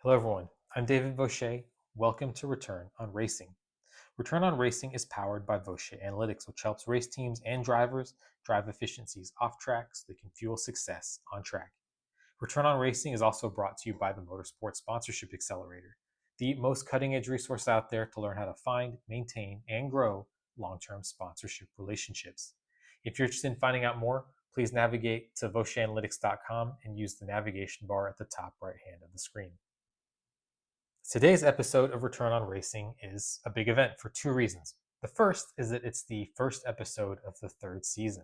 Hello everyone, I'm David Vaucher. Welcome to Return on Racing. Return on Racing is powered by Vaucher Analytics, which helps race teams and drivers drive efficiencies off track so they can fuel success on track. Return on Racing is also brought to you by the Motorsport Sponsorship Accelerator, the most cutting edge resource out there to learn how to find, maintain, and grow long-term sponsorship relationships. If you're interested in finding out more, please navigate to VaucherAnalytics.com and use the navigation bar at the top right hand of the screen. Today's episode of Return on Racing is a big event for two reasons. The first is that it's the first episode of the third season.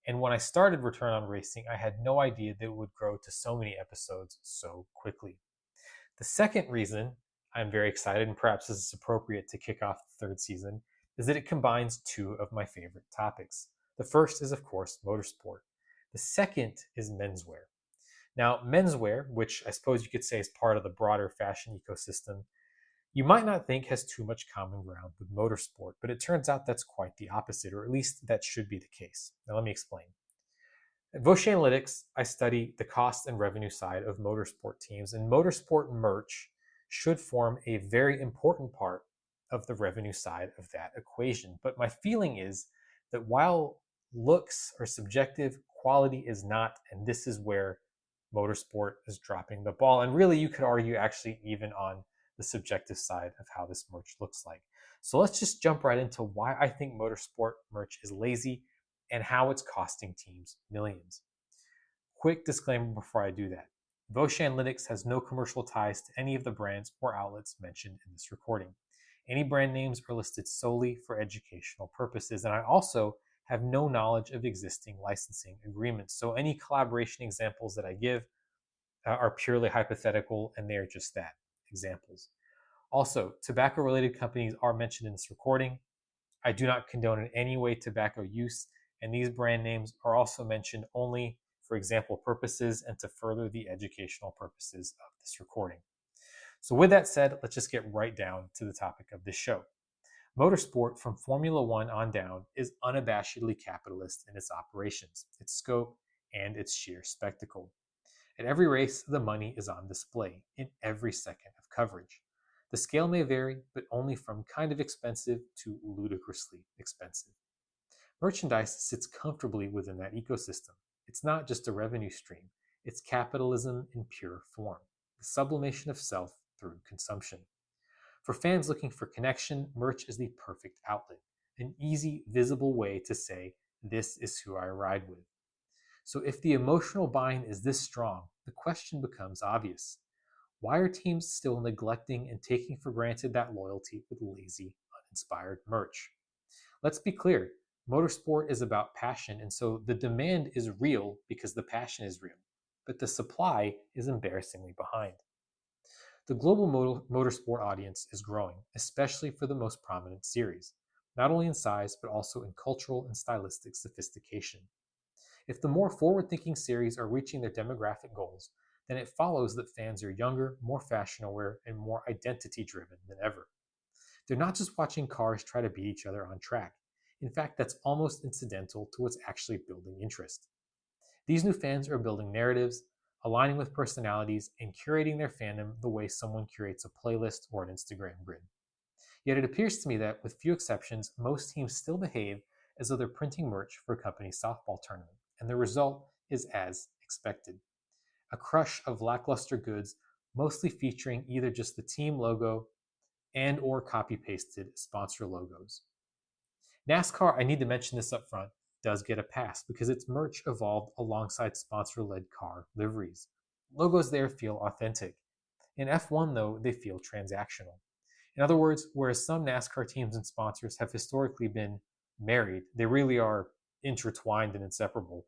And when I started Return on Racing, I had no idea that it would grow to so many episodes so quickly. The second reason I'm very excited, and perhaps this is appropriate to kick off the third season, is that it combines two of my favorite topics. The first is, of course, motorsport. The second is menswear. Now, menswear, which I suppose you could say is part of the broader fashion ecosystem, you might not think has too much common ground with motorsport, but it turns out that's quite the opposite, or at least that should be the case. Now, let me explain. At Vaucher Analytics, I study the cost and revenue side of motorsport teams, and motorsport merch should form a very important part of the revenue side of that equation. But my feeling is that while looks are subjective, quality is not, and this is where motorsport is dropping the ball. And really, you could argue actually even on the subjective side of how this merch looks like. So let's just jump right into why I think motorsport merch is lazy and how it's costing teams millions. Quick disclaimer before I do that. Vaucher Analytics has no commercial ties to any of the brands or outlets mentioned in this recording. Any brand names are listed solely for educational purposes, and I also have no knowledge of existing licensing agreements. So any collaboration examples that I give are purely hypothetical, and they are just that, examples. Also, tobacco-related companies are mentioned in this recording. I do not condone in any way tobacco use, and these brand names are also mentioned only for example purposes and to further the educational purposes of this recording. So with that said, let's just get right down to the topic of this show. Motorsport from Formula One on down is unabashedly capitalist in its operations, its scope, and its sheer spectacle. At every race, the money is on display in every second of coverage. The scale may vary, but only from kind of expensive to ludicrously expensive. Merchandise sits comfortably within that ecosystem. It's not just a revenue stream, it's capitalism in pure form, the sublimation of self through consumption. For fans looking for connection, merch is the perfect outlet, an easy, visible way to say, this is who I ride with. So if the emotional bind is this strong, the question becomes obvious. Why are teams still neglecting and taking for granted that loyalty with lazy, uninspired merch? Let's be clear, motorsport is about passion, and so the demand is real because the passion is real, but the supply is embarrassingly behind. The global motorsport audience is growing, especially for the most prominent series, not only in size, but also in cultural and stylistic sophistication. If the more forward thinking series are reaching their demographic goals, then it follows that fans are younger, more fashion aware, and more identity driven than ever. They're not just watching cars try to beat each other on track. In fact, that's almost incidental to what's actually building interest. These new fans are building narratives, aligning with personalities, and curating their fandom the way someone curates a playlist or an Instagram grid. Yet it appears to me that, with few exceptions, most teams still behave as though they're printing merch for a company's softball tournament, and the result is as expected. A crush of lackluster goods, mostly featuring either just the team logo and or copy-pasted sponsor logos. NASCAR, I need to mention this up front, does get a pass because its merch evolved alongside sponsor-led car liveries. Logos there feel authentic. In F1, though, they feel transactional. In other words, whereas some NASCAR teams and sponsors have historically been married, they really are intertwined and inseparable.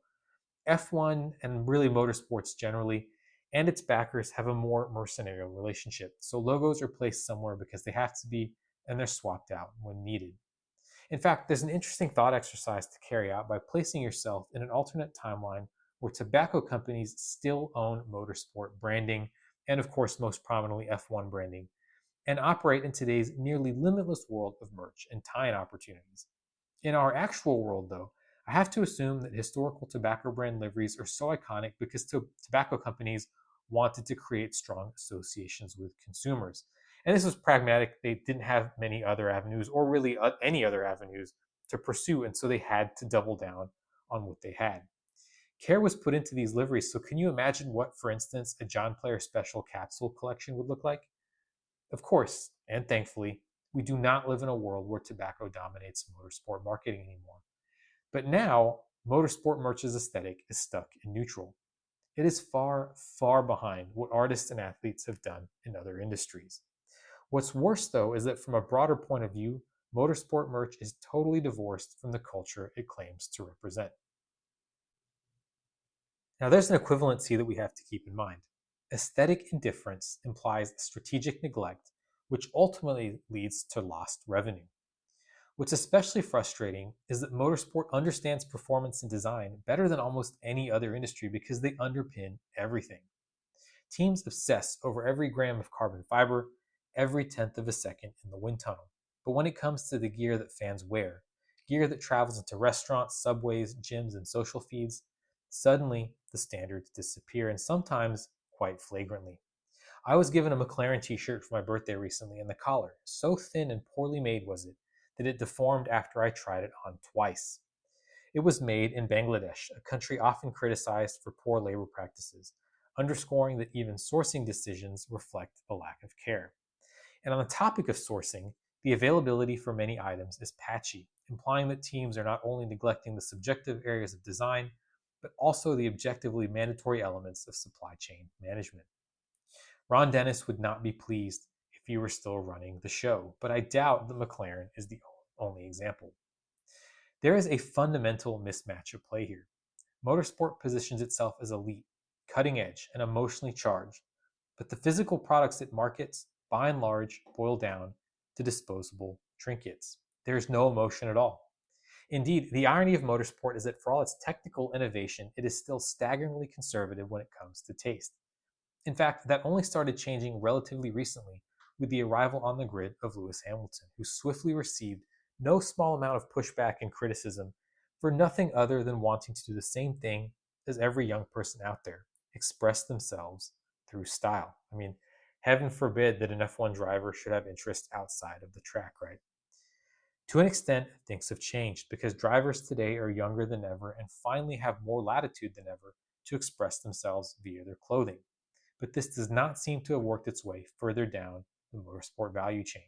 F1 and really motorsports generally and its backers have a more mercenary relationship. So logos are placed somewhere because they have to be, and they're swapped out when needed. In fact, there's an interesting thought exercise to carry out by placing yourself in an alternate timeline where tobacco companies still own motorsport branding, and of course, most prominently F1 branding, and operate in today's nearly limitless world of merch and tie-in opportunities. In our actual world, though, I have to assume that historical tobacco brand liveries are so iconic because tobacco companies wanted to create strong associations with consumers. And this was pragmatic. They didn't have many other avenues or really any other avenues to pursue, and so they had to double down on what they had. Care was put into these liveries, so can you imagine what, for instance, a John Player Special capsule collection would look like? Of course, and thankfully, we do not live in a world where tobacco dominates motorsport marketing anymore. But now, motorsport merch's aesthetic is stuck in neutral. It is far, far behind what artists and athletes have done in other industries. What's worse, though, is that from a broader point of view, motorsport merch is totally divorced from the culture it claims to represent. Now, there's an equivalency that we have to keep in mind. Aesthetic indifference implies strategic neglect, which ultimately leads to lost revenue. What's especially frustrating is that motorsport understands performance and design better than almost any other industry because they underpin everything. Teams obsess over every gram of carbon fiber, every tenth of a second in the wind tunnel. But when it comes to the gear that fans wear, gear that travels into restaurants, subways, gyms, and social feeds, suddenly the standards disappear, and sometimes quite flagrantly. I was given a McLaren t-shirt for my birthday recently, and the collar, so thin and poorly made was it, that it deformed after I tried it on twice. It was made in Bangladesh, a country often criticized for poor labor practices, underscoring that even sourcing decisions reflect a lack of care. And on the topic of sourcing, the availability for many items is patchy, implying that teams are not only neglecting the subjective areas of design, but also the objectively mandatory elements of supply chain management. Ron Dennis would not be pleased if he were still running the show, but I doubt that McLaren is the only example. There is a fundamental mismatch at play here. Motorsport positions itself as elite, cutting edge, and emotionally charged, but the physical products it markets, by and large, boil down to disposable trinkets. There's no emotion at all. Indeed, the irony of motorsport is that for all its technical innovation, it is still staggeringly conservative when it comes to taste. In fact, that only started changing relatively recently with the arrival on the grid of Lewis Hamilton, who swiftly received no small amount of pushback and criticism for nothing other than wanting to do the same thing as every young person out there, express themselves through style. I mean, heaven forbid that an F1 driver should have interests outside of the track, right? To an extent, things have changed because drivers today are younger than ever and finally have more latitude than ever to express themselves via their clothing. But this does not seem to have worked its way further down the motorsport value chain.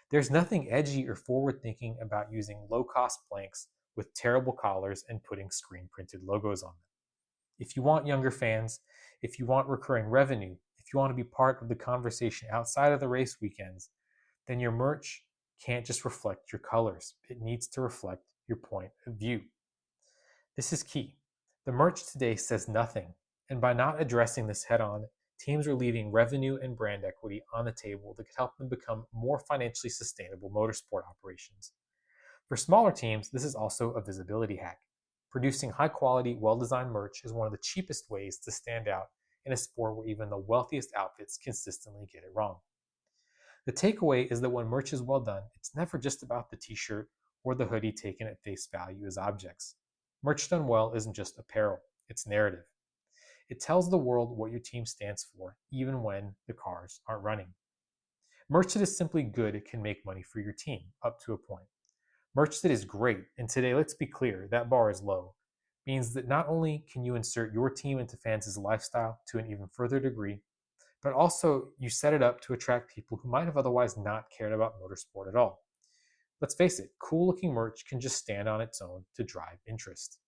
There's nothing edgy or forward thinking about using low cost blanks with terrible collars and putting screen printed logos on them. If you want younger fans, if you want recurring revenue, if you want to be part of the conversation outside of the race weekends, then your merch can't just reflect your colors. It needs to reflect your point of view. This is key. The merch today says nothing, and by not addressing this head on, teams are leaving revenue and brand equity on the table that could help them become more financially sustainable motorsport operations. For smaller teams, this is also a visibility hack. Producing high quality, well designed merch is one of the cheapest ways to stand out in a sport where even the wealthiest outfits consistently get it wrong. The takeaway is that when merch is well done, it's never just about the t shirt or the hoodie taken at face value as objects. Merch done well isn't just apparel, it's narrative. It tells the world what your team stands for, even when the cars aren't running. Merch that is simply good can make money for your team, up to a point. Merch that is great, and today, let's be clear, that bar is low, means that not only can you insert your team into fans' lifestyle to an even further degree, but also you set it up to attract people who might have otherwise not cared about motorsport at all. Let's face it, cool looking merch can just stand on its own to drive interest.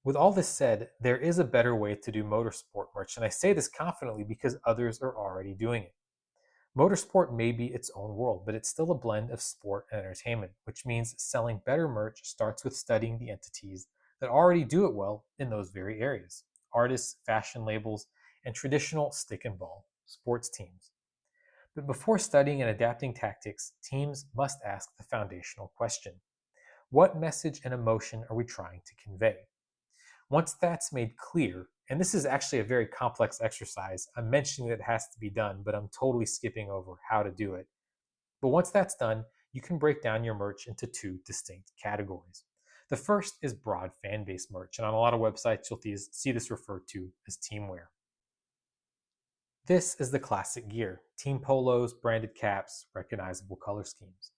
With all this said, there is a better way to do motorsport merch, and I say this confidently because others are already doing it. Motorsport may be its own world, but it's still a blend of sport and entertainment, which means selling better merch starts with studying the entities that already do it well in those very areas: artists, fashion labels, and traditional stick and ball sports teams. But before studying and adapting tactics, teams must ask the foundational question: what message and emotion are we trying to convey? Once that's made clear, and this is actually a very complex exercise, I'm mentioning that it has to be done, but I'm totally skipping over how to do it. But once that's done, you can break down your merch into two distinct categories. The first is broad fan base merch, and on a lot of websites, you'll see this referred to as teamwear. This is the classic gear: team polos, branded caps, recognizable color schemes.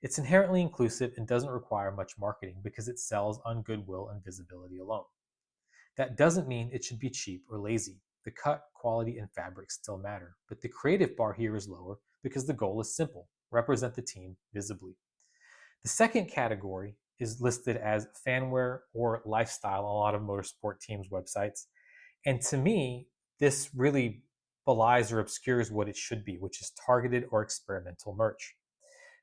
It's inherently inclusive and doesn't require much marketing because it sells on goodwill and visibility alone. That doesn't mean it should be cheap or lazy. The cut, quality, and fabric still matter, but the creative bar here is lower because the goal is simple: represent the team visibly. The second category is listed as fanwear or lifestyle on a lot of motorsport teams' websites. And to me, this really belies or obscures what it should be, which is targeted or experimental merch.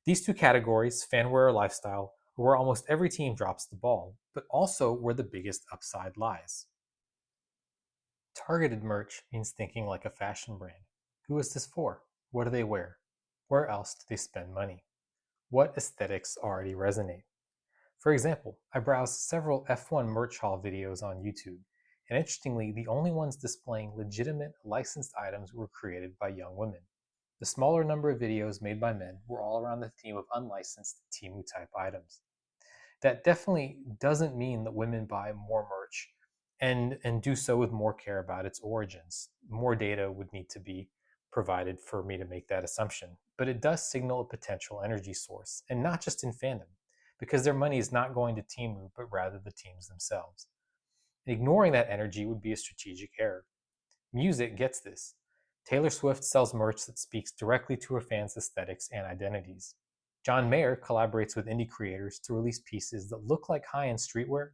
These two categories, fanwear or lifestyle, are where almost every team drops the ball, but also where the biggest upside lies. Targeted merch means thinking like a fashion brand. Who is this for? What do they wear? Where else do they spend money? What aesthetics already resonate? For example, I browsed several F1 merch haul videos on YouTube, and interestingly, the only ones displaying legitimate licensed items were created by young women. The smaller number of videos made by men were all around the theme of unlicensed Temu type items. That definitely doesn't mean that women buy more merch and do so with more care about its origins. More data would need to be provided for me to make that assumption. But it does signal a potential energy source, and not just in fandom, because their money is not going to Temu, but rather the teams themselves. And ignoring that energy would be a strategic error. Music gets this. Taylor Swift sells merch that speaks directly to her fans' aesthetics and identities. John Mayer collaborates with indie creators to release pieces that look like high-end streetwear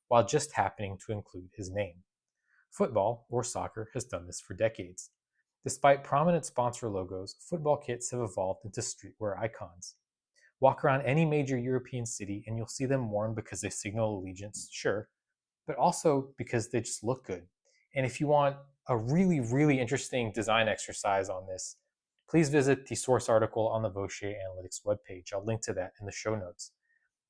while just happening to include his name. Football, or soccer, has done this for decades. Despite prominent sponsor logos, football kits have evolved into streetwear icons. Walk around any major European city and you'll see them worn because they signal allegiance, sure, but also because they just look good. And if you want a really, really interesting design exercise on this, please visit the source article on the Vaucher Analytics webpage. I'll link to that in the show notes.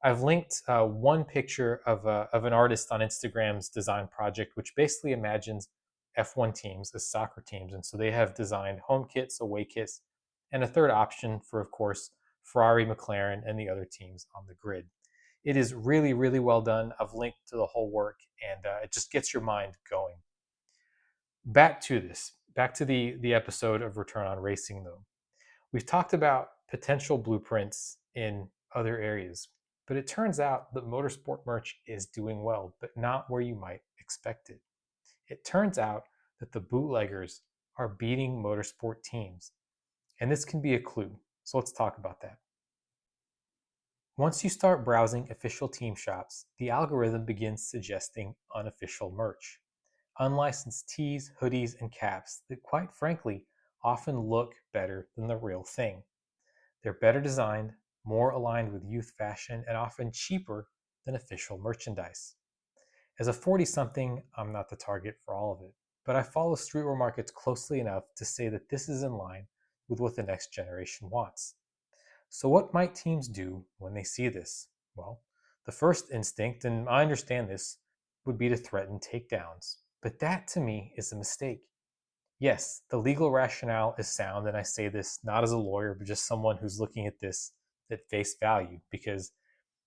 I've linked one picture of an artist on Instagram's design project, which basically imagines F1 teams as soccer teams. And so they have designed home kits, away kits, and a third option for, of course, Ferrari, McLaren, and the other teams on the grid. It is really, really well done. I've linked to the whole work, and it just gets your mind going. Back to the episode of Return on Racing, though. We've talked about potential blueprints in other areas, but it turns out that motorsport merch is doing well, but not where you might expect it. It turns out that the bootleggers are beating motorsport teams, and this can be a clue. So let's talk about that. Once you start browsing official team shops, the algorithm begins suggesting unofficial merch. Unlicensed tees, hoodies, and caps that, quite frankly, often look better than the real thing. They're better designed, more aligned with youth fashion, and often cheaper than official merchandise. As a 40-something, I'm not the target for all of it, but I follow streetwear markets closely enough to say that this is in line with what the next generation wants. So what might teams do when they see this? Well, the first instinct, and I understand this, would be to threaten takedowns. But that to me is a mistake. Yes, the legal rationale is sound, and I say this not as a lawyer, but just someone who's looking at this at face value. Because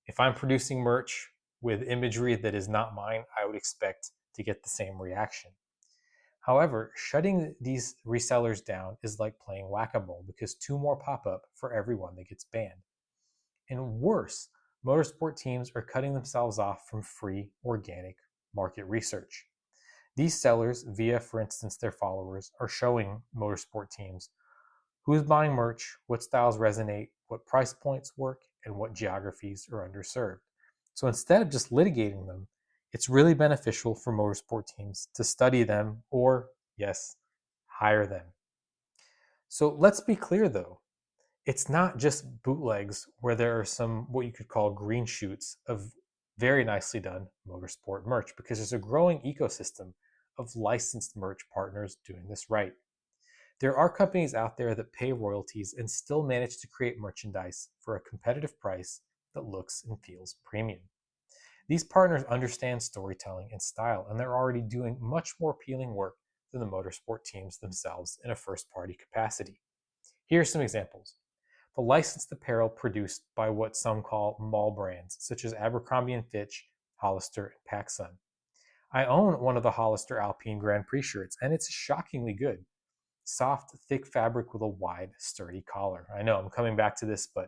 if I'm producing merch with imagery that is not mine, I would expect to get the same reaction. However, shutting these resellers down is like playing whack-a-mole because two more pop up for every one that gets banned. And worse, motorsport teams are cutting themselves off from free, organic market research. These sellers, via, for instance, their followers, are showing motorsport teams who's buying merch, what styles resonate, what price points work, and what geographies are underserved. So instead of just litigating them, it's really beneficial for motorsport teams to study them or, yes, hire them. So let's be clear though, it's not just bootlegs where there are some what you could call green shoots of very nicely done motorsport merch, because there's a growing ecosystem of licensed merch partners doing this right. There are companies out there that pay royalties and still manage to create merchandise for a competitive price that looks and feels premium. These partners understand storytelling and style, and they're already doing much more appealing work than the motorsport teams themselves in a first-party capacity. Here are some examples. the licensed apparel produced by what some call mall brands, such as Abercrombie and Fitch, Hollister, and PacSun. I own one of the Hollister Alpine Grand Prix shirts, and it's shockingly good. Soft, thick fabric with a wide, sturdy collar. I know I'm coming back to this, but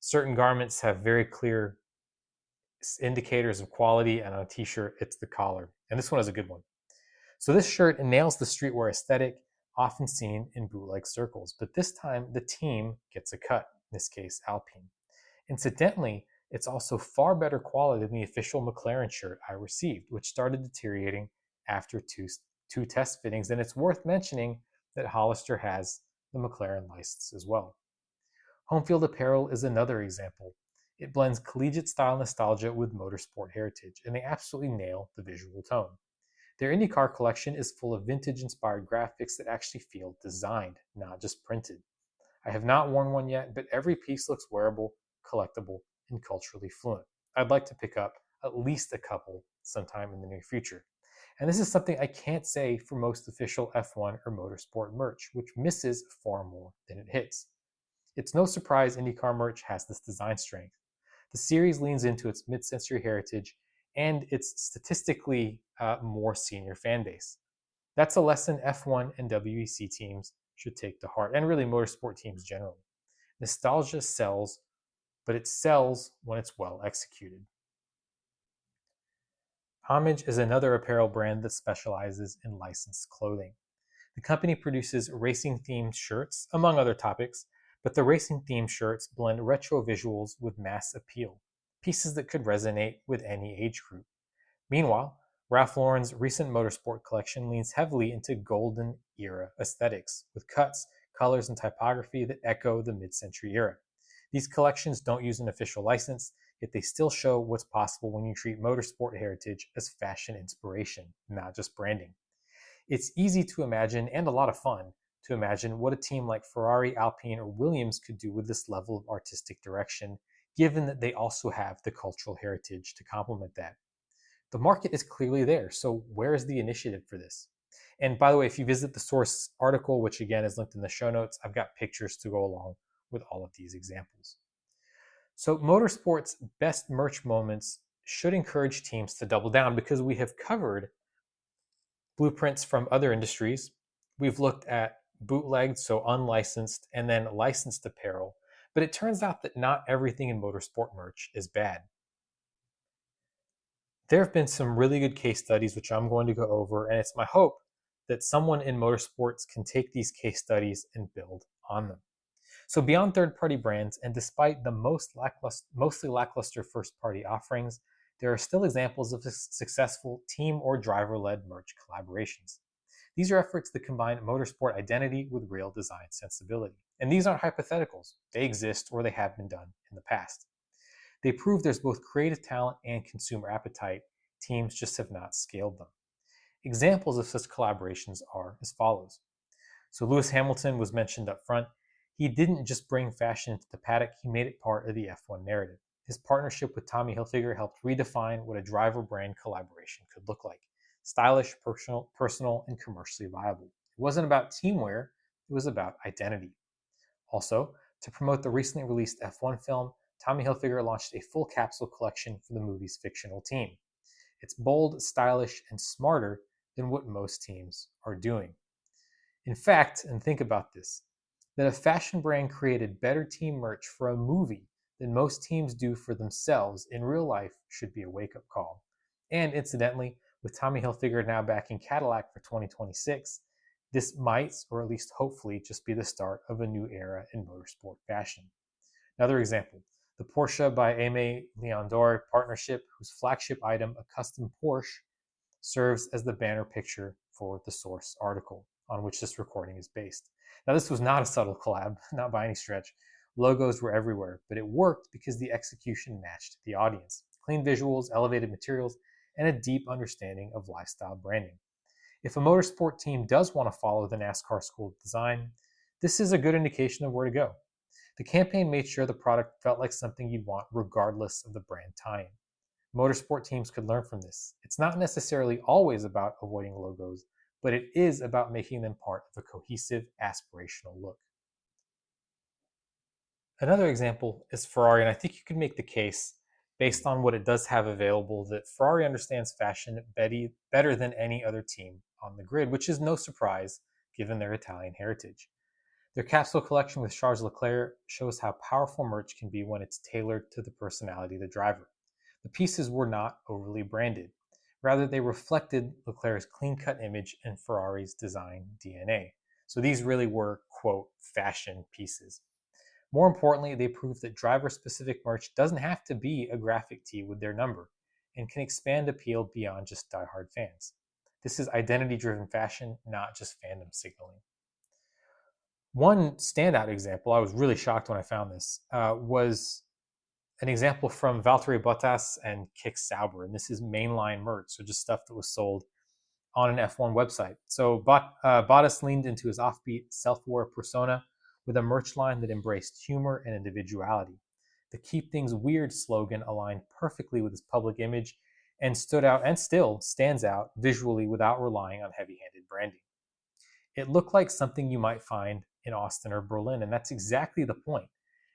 certain garments have very clear indicators of quality, and on a t-shirt, it's the collar. And this one is a good one. So this shirt nails the streetwear aesthetic, often seen in bootleg circles, but this time the team gets a cut, in this case Alpine. Incidentally, it's also far better quality than the official McLaren shirt I received, which started deteriorating after two test fittings, and it's worth mentioning that Hollister has the McLaren license as well. Home field apparel is another example. It blends collegiate style nostalgia with motorsport heritage, and they absolutely nail the visual tone. Their IndyCar collection is full of vintage-inspired graphics that actually feel designed, not just printed. I have not worn one yet, but every piece looks wearable, collectible, and culturally fluent. I'd like to pick up at least a couple sometime in the near future. And this is something I can't say for most official F1 or motorsport merch, which misses far more than it hits. It's no surprise IndyCar merch has this design strength. The series leans into its mid-century heritage and its statistically more senior fan base. That's a lesson F1 and WEC teams should take to heart, and really motorsport teams generally. Nostalgia sells, but it sells when it's well executed. Homage is another apparel brand that specializes in licensed clothing. The company produces racing-themed shirts, among other topics, but the racing-themed shirts blend retro visuals with mass appeal, pieces that could resonate with any age group. Meanwhile, Ralph Lauren's recent motorsport collection leans heavily into golden era aesthetics, with cuts, colors, and typography that echo the mid-century era. These collections don't use an official license, yet they still show what's possible when you treat motorsport heritage as fashion inspiration, not just branding. It's easy to imagine, and a lot of fun, to imagine what a team like Ferrari, Alpine, or Williams could do with this level of artistic direction, given that they also have the cultural heritage to complement that. The market is clearly there, so where is the initiative for this? And by the way, if you visit the source article, which again is linked in the show notes, I've got pictures to go along with all of these examples. So motorsport's best merch moments should encourage teams to double down because we have covered blueprints from other industries. We've looked at bootlegged, so unlicensed, and then licensed apparel. But it turns out that not everything in motorsport merch is bad. There have been some really good case studies, which I'm going to go over, and it's my hope that someone in motorsports can take these case studies and build on them. So beyond third-party brands, and despite the mostly lackluster first-party offerings, there are still examples of successful team or driver-led merch collaborations. These are efforts that combine motorsport identity with real design sensibility. And these aren't hypotheticals. They exist or they have been done in the past. They prove there's both creative talent and consumer appetite. Teams just have not scaled them. Examples of such collaborations are as follows. So Lewis Hamilton was mentioned up front. He didn't just bring fashion into the paddock, he made it part of the F1 narrative. His partnership with Tommy Hilfiger helped redefine what a driver-brand collaboration could look like. Stylish, personal, and commercially viable. It wasn't about teamwear, it was about identity. Also, to promote the recently released F1 film, Tommy Hilfiger launched a full capsule collection for the movie's fictional team. It's bold, stylish, and smarter than what most teams are doing. In fact, and think about this, that a fashion brand created better team merch for a movie than most teams do for themselves in real life should be a wake-up call. And incidentally, with Tommy Hilfiger now backing Cadillac for 2026, this might, or at least hopefully, just be the start of a new era in motorsport fashion. Another example, the Porsche by Aimé Leon Dore partnership, whose flagship item, a custom Porsche, serves as the banner picture for the source article on which this recording is based. Now, this was not a subtle collab, not by any stretch. Logos were everywhere, but it worked because the execution matched the audience. Clean visuals, elevated materials, and a deep understanding of lifestyle branding. If a motorsport team does want to follow the NASCAR school of design, this is a good indication of where to go. The campaign made sure the product felt like something you'd want regardless of the brand tie-in. Motorsport teams could learn from this. It's not necessarily always about avoiding logos, but it is about making them part of a cohesive, aspirational look. Another example is Ferrari, and I think you could make the case, based on what it does have available, that Ferrari understands fashion better than any other team on the grid, which is no surprise given their Italian heritage. Their capsule collection with Charles Leclerc shows how powerful merch can be when it's tailored to the personality of the driver. The pieces were not overly branded. Rather, they reflected Leclerc's clean cut image and Ferrari's design DNA. So these really were, quote, fashion pieces. More importantly, they prove that driver-specific merch doesn't have to be a graphic tee with their number and can expand appeal beyond just diehard fans. This is identity-driven fashion, not just fandom signaling. One standout example, I was really shocked when I found this, was an example from Valtteri Bottas and Kick Sauber. And this is mainline merch, so just stuff that was sold on an F1 website. So Bottas leaned into his offbeat, self-aware persona with a merch line that embraced humor and individuality. The Keep Things Weird slogan aligned perfectly with his public image and stood out and still stands out visually without relying on heavy-handed branding. It looked like something you might find in Austin or Berlin, and that's exactly the point.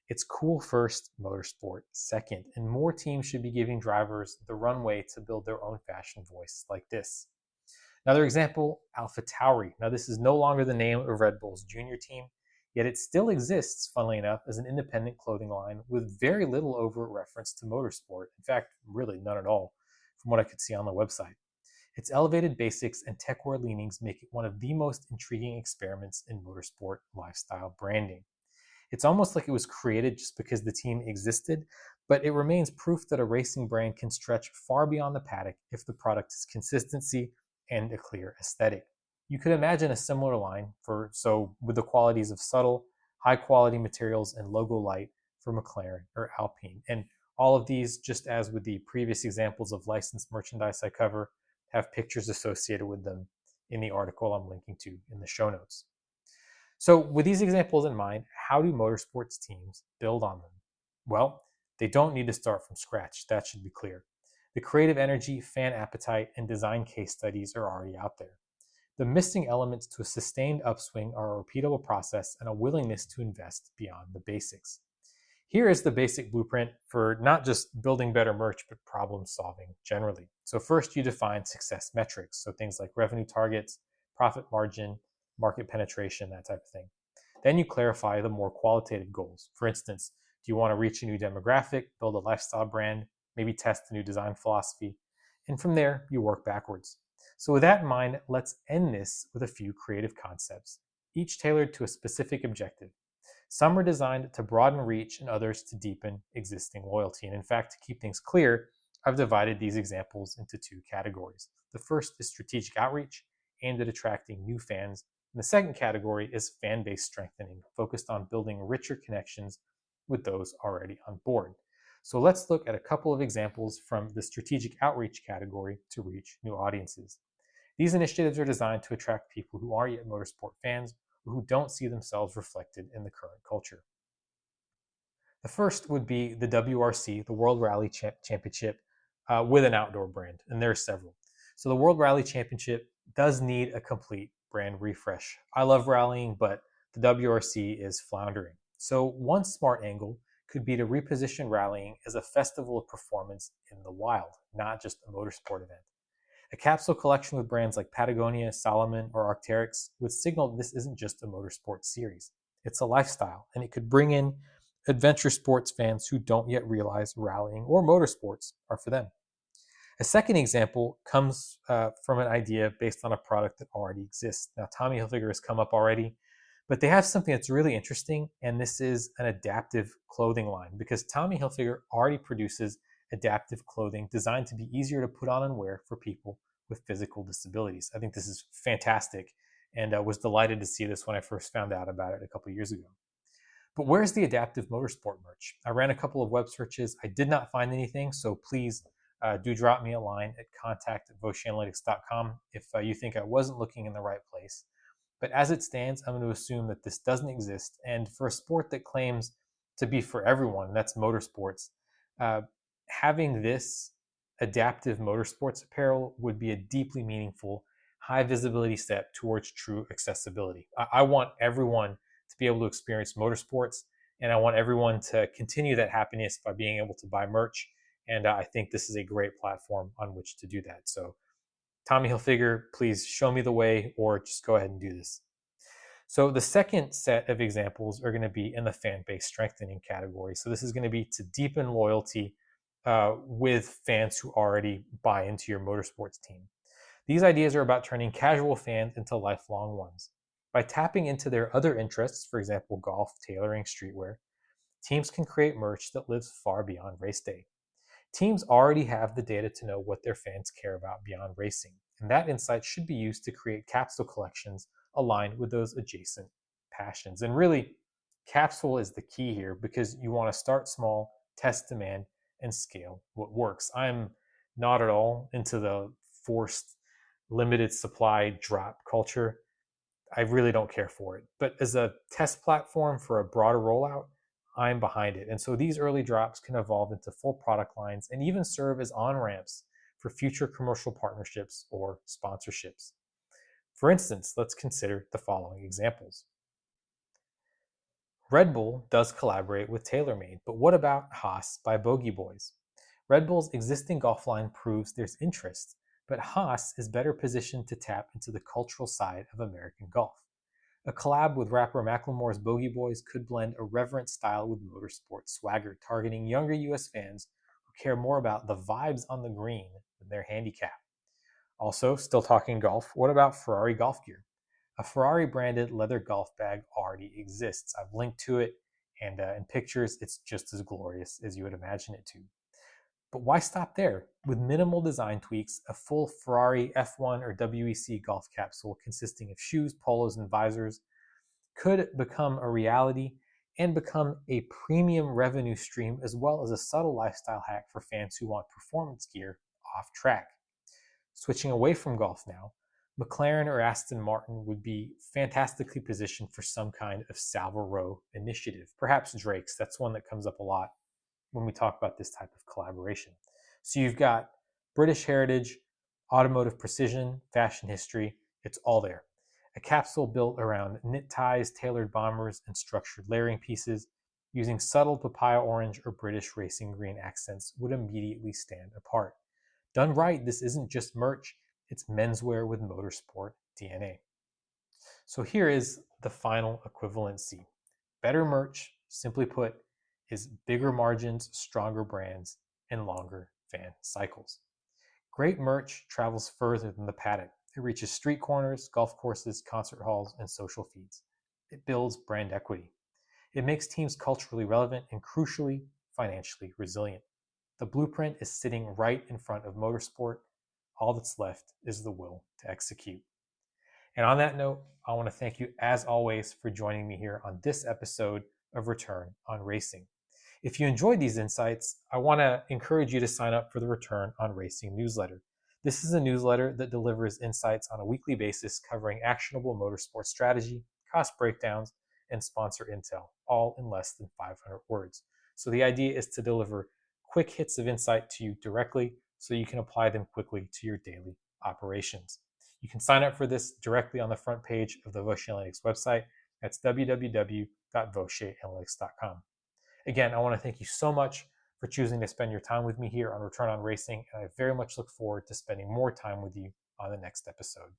It's cool first, motorsport second, and more teams should be giving drivers the runway to build their own fashion voice like this. Another example, AlphaTauri. Now, this is no longer the name of Red Bull's junior team, yet it still exists, funnily enough, as an independent clothing line with very little overt reference to motorsport. In fact, really none at all, from what I could see on the website. Its elevated basics and techwear leanings make it one of the most intriguing experiments in motorsport lifestyle branding. It's almost like it was created just because the team existed, but it remains proof that a racing brand can stretch far beyond the paddock if the product is consistency and a clear aesthetic. You could imagine a similar line with the qualities of subtle, high quality materials and logo light for McLaren or Alpine. And all of these, just as with the previous examples of licensed merchandise I cover, have pictures associated with them in the article I'm linking to in the show notes. So, with these examples in mind, how do motorsports teams build on them? Well, they don't need to start from scratch, that should be clear. The creative energy, fan appetite, and design case studies are already out there. The missing elements to a sustained upswing are a repeatable process and a willingness to invest beyond the basics. Here is the basic blueprint for not just building better merch, but problem solving generally. So first, you define success metrics. So things like revenue targets, profit margin, market penetration, that type of thing. Then you clarify the more qualitative goals. For instance, do you want to reach a new demographic, build a lifestyle brand, maybe test a new design philosophy? And from there, you work backwards. So with that in mind, let's end this with a few creative concepts, each tailored to a specific objective. Some are designed to broaden reach and others to deepen existing loyalty. And in fact, to keep things clear, I've divided these examples into two categories. The first is strategic outreach, aimed at attracting new fans. And the second category is fan base strengthening, focused on building richer connections with those already on board. So let's look at a couple of examples from the strategic outreach category to reach new audiences. These initiatives are designed to attract people who aren't yet motorsport fans or who don't see themselves reflected in the current culture. The first would be the WRC, the World Rally Championship, with an outdoor brand, and there are several. So the World Rally Championship does need a complete brand refresh. I love rallying, but the WRC is floundering. So one smart angle could be to reposition rallying as a festival of performance in the wild, not just a motorsport event. A capsule collection with brands like Patagonia, Salomon, or Arc'teryx would signal this isn't just a motorsport series. It's a lifestyle, and it could bring in adventure sports fans who don't yet realize rallying or motorsports are for them. A second example comes from an idea based on a product that already exists. Now, Tommy Hilfiger has come up already, but they have something that's really interesting, and this is an adaptive clothing line because Tommy Hilfiger already produces adaptive clothing designed to be easier to put on and wear for people with physical disabilities. I think this is fantastic and was delighted to see this when I first found out about it a couple years ago. But where's the adaptive motorsport merch? I ran a couple of web searches. I did not find anything, so please do drop me a line at contact@voceanalytics.com if you think I wasn't looking in the right place. But as it stands, I'm going to assume that this doesn't exist. And for a sport that claims to be for everyone, that's motorsports, having this adaptive motorsports apparel would be a deeply meaningful, high visibility step towards true accessibility. I want everyone to be able to experience motorsports And I want everyone to continue that happiness by being able to buy merch. And I think this is a great platform on which to do that. So, Tommy Hilfiger, please show me the way or just go ahead and do this. So the second set of examples are going to be in the fan base strengthening category. So this is going to be to deepen loyalty with fans who already buy into your motorsports team. These ideas are about turning casual fans into lifelong ones. By tapping into their other interests, for example, golf, tailoring, streetwear, teams can create merch that lives far beyond race day. Teams already have the data to know what their fans care about beyond racing, and that insight should be used to create capsule collections aligned with those adjacent passions. And really, capsule is the key here because you want to start small, test demand, and scale what works. I'm not at all into the forced limited supply drop culture. I really don't care for it. But as a test platform for a broader rollout, I'm behind it. And so these early drops can evolve into full product lines and even serve as on ramps for future commercial partnerships or sponsorships. For instance, let's consider the following examples. Red Bull does collaborate with TaylorMade, but what about Haas by Bogey Boys? Red Bull's existing golf line proves there's interest, but Haas is better positioned to tap into the cultural side of American golf. A collab with rapper Macklemore's Bogey Boys could blend irreverent style with motorsport swagger, targeting younger US fans who care more about the vibes on the green than their handicap. Also, still talking golf, what about Ferrari golf gear? A Ferrari branded leather golf bag already exists. I've linked to it, and in pictures, it's just as glorious as you would imagine it to. But why stop there? With minimal design tweaks, a full Ferrari F1 or WEC golf capsule consisting of shoes, polos, and visors could become a reality and become a premium revenue stream as well as a subtle lifestyle hack for fans who want performance gear off track. Switching away from golf now, McLaren or Aston Martin would be fantastically positioned for some kind of Salvo Row initiative. Perhaps Drake's, that's one that comes up a lot when we talk about this type of collaboration. So you've got British heritage, automotive precision, fashion history, it's all there. A capsule built around knit ties, tailored bombers, and structured layering pieces using subtle papaya orange or British racing green accents would immediately stand apart. Done right, this isn't just merch, it's menswear with motorsport DNA. So here is the final equivalency. Better merch, simply put, is bigger margins, stronger brands, and longer fan cycles. Great merch travels further than the paddock. It reaches street corners, golf courses, concert halls, and social feeds. It builds brand equity. It makes teams culturally relevant and, crucially, financially resilient. The blueprint is sitting right in front of motorsport. All that's left is the will to execute. And on that note, I want to thank you as always for joining me here on this episode of Return on Racing. If you enjoyed these insights, I want to encourage you to sign up for the Return on Racing newsletter. This is a newsletter that delivers insights on a weekly basis covering actionable motorsport strategy, cost breakdowns, and sponsor intel, all in less than 500 words. So the idea is to deliver quick hits of insight to you directly so you can apply them quickly to your daily operations. You can sign up for this directly on the front page of the Vaucher Analytics website. That's www.vaucheranalytics.com. Again, I want to thank you so much for choosing to spend your time with me here on Return on Racing, and I very much look forward to spending more time with you on the next episode.